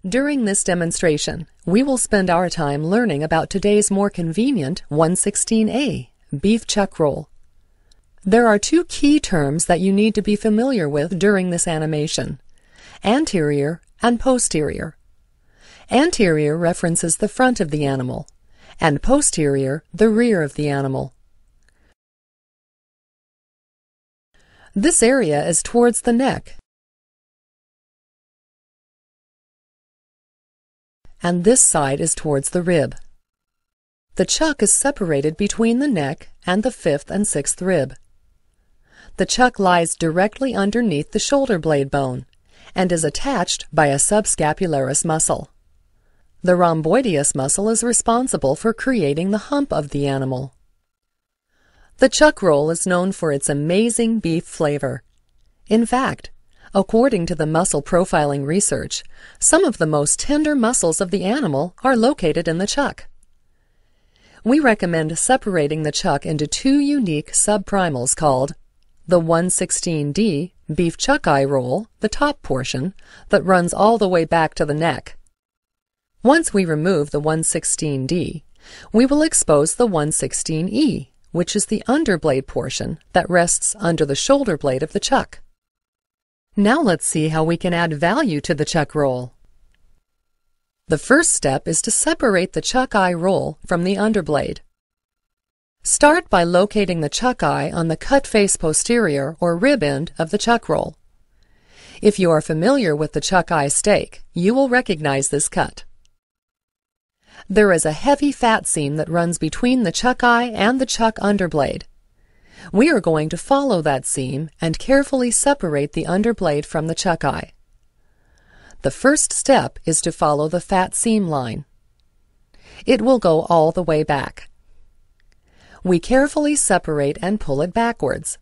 During this demonstration, we will spend our time learning about today's more convenient 116A, beef chuck roll. There are two key terms that you need to be familiar with during this animation: anterior and posterior. Anterior references the front of the animal, and posterior the rear of the animal. This area is towards the neck, and this side is towards the rib. The chuck is separated between the neck and the fifth and sixth rib. The chuck lies directly underneath the shoulder blade bone and is attached by a subscapularis muscle. The rhomboideus muscle is responsible for creating the hump of the animal. The chuck roll is known for its amazing beef flavor. In fact, according to the muscle profiling research, some of the most tender muscles of the animal are located in the chuck. We recommend separating the chuck into two unique subprimals called the 116D beef chuck eye roll, the top portion, that runs all the way back to the neck. Once we remove the 116D, we will expose the 116E, which is the underblade portion that rests under the shoulder blade of the chuck. Now let's see how we can add value to the chuck roll. The first step is to separate the chuck eye roll from the underblade. Start by locating the chuck eye on the cut face posterior or rib end of the chuck roll. If you are familiar with the chuck eye steak, you will recognize this cut. There is a heavy fat seam that runs between the chuck eye and the chuck underblade. We are going to follow that seam and carefully separate the underblade from the chuck eye. The first step is to follow the fat seam line. It will go all the way back. We carefully separate and pull it backwards.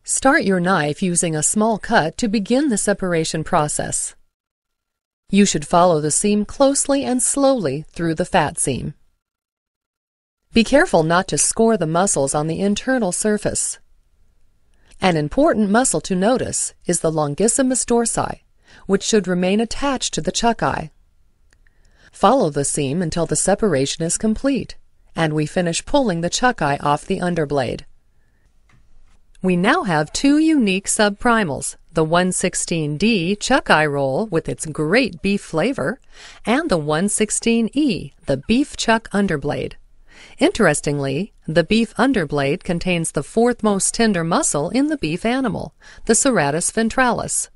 Start your knife using a small cut to begin the separation process. You should follow the seam closely and slowly through the fat seam. Be careful not to score the muscles on the internal surface. An important muscle to notice is the longissimus dorsi, which should remain attached to the chuck eye. Follow the seam until the separation is complete, and we finish pulling the chuck eye off the underblade. We now have two unique subprimals, the 116D chuck eye roll with its great beef flavor, and the 116E, the beef chuck underblade. Interestingly, the beef underblade contains the fourth most tender muscle in the beef animal, the serratus ventralis.